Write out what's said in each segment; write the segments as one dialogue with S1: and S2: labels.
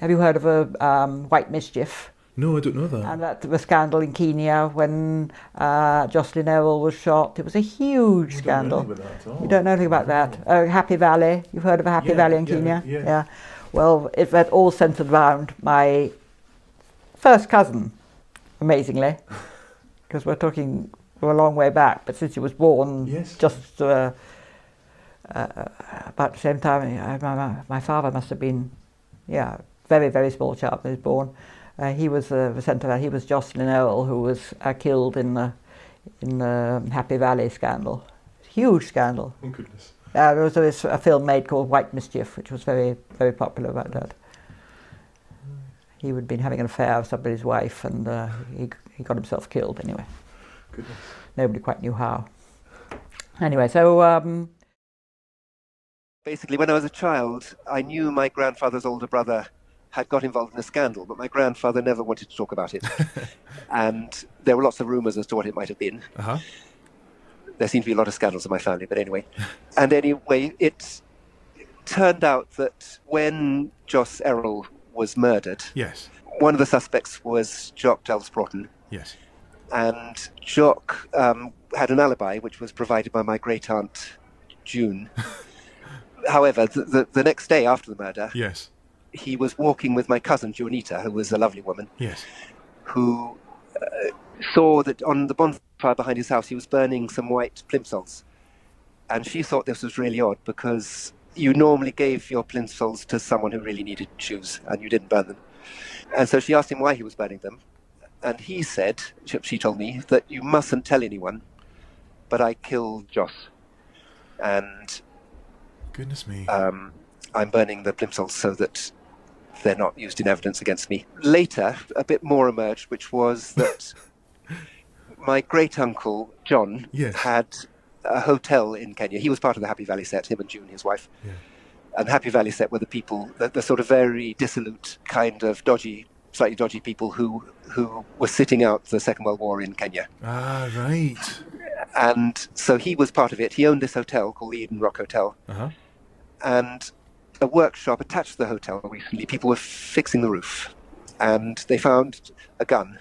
S1: Have you heard of White Mischief?
S2: No, I don't know that.
S1: And that the scandal in Kenya when Jocelyn Errol was shot. It was a huge
S2: I don't know
S1: scandal.
S2: anything about that at all.
S1: You don't know anything about that? Happy Valley. You've heard of a Happy
S2: Yeah,
S1: Valley in
S2: yeah,
S1: Kenya?
S2: yeah.
S1: Well, that all centred around my first cousin, amazingly, because we're a long way back. But since he was born,
S2: Yes.
S1: just about the same time, my father must have been, very, very small child when he was born. He was the centre of that. He was Jocelyn Earl, who was killed in the Happy Valley scandal. Huge scandal.
S2: Oh, goodness.
S1: There was a film made called White Mischief, which was very, very popular about that. He would have been having an affair with somebody's wife, and he got himself killed anyway.
S2: Goodness.
S1: Nobody quite knew how. Anyway, so
S3: Basically, when I was a child, I knew my grandfather's older brother had got involved in a scandal, but my grandfather never wanted to talk about it. And there were lots of rumours as to what it might have been.
S2: Uh-huh.
S3: There seemed to be a lot of scandals in my family, but anyway. And anyway, it turned out that when Joss Errol was murdered,
S2: Yes.
S3: one of the suspects was Jock Delves-Broughton.
S2: Yes.
S3: And Jock had an alibi, which was provided by my great-aunt June. However, the next day after the murder,
S2: Yes.
S3: he was walking with my cousin, Juanita, who was a lovely woman,
S2: Yes.
S3: who saw that on the bonfire behind his house he was burning some white plimsolls. And she thought this was really odd because you normally gave your plimsolls to someone who really needed shoes and you didn't burn them. And so she asked him why he was burning them. And he said, she told me, that you mustn't tell anyone, but I killed Joss. And
S2: Goodness me.
S3: I'm burning the plimsolls so that they're not used in evidence against me. Later, a bit more emerged, which was that my great-uncle, John,
S2: Yes.
S3: had a hotel in Kenya. He was part of the Happy Valley set, him and June, his wife.
S2: Yeah.
S3: And the Happy Valley set were the people, the sort of very dissolute, kind of slightly dodgy people who were sitting out the Second World War in Kenya.
S2: Ah, right.
S3: And so he was part of it. He owned this hotel called the Eden Rock Hotel.
S2: Uh-huh.
S3: And a workshop attached to the hotel recently, people were fixing the roof. And they found a gun.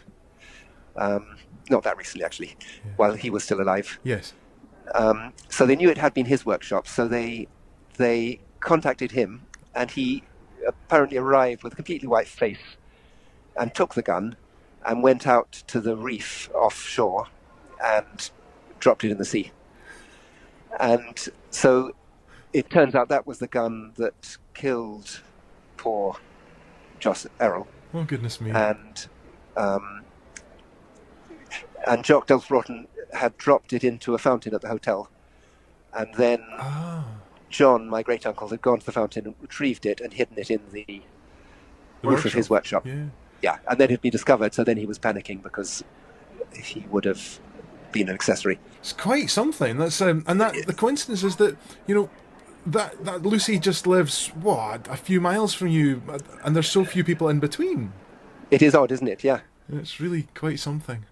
S3: Not that recently, actually, while he was still alive.
S2: Yes.
S3: So they knew it had been his workshop. So they contacted him, and he apparently arrived with a completely white face and took the gun and went out to the reef offshore and dropped it in the sea. And so it turns out that was the gun that killed poor Joss Errol.
S2: Oh, goodness me.
S3: And Jock Delves-Broughton had dropped it into a fountain at the hotel. And then John, my great-uncle, had gone to the fountain and retrieved it and hidden it in the roof of his workshop.
S2: Yeah.
S3: Yeah, and then it had been discovered, so then he was panicking because he would have been an accessory.
S2: It's quite something. That's and that the coincidence is that that Lucy just lives a few miles from you, and there's so few people in between.
S3: It is odd, isn't it? Yeah.
S2: It's really quite something.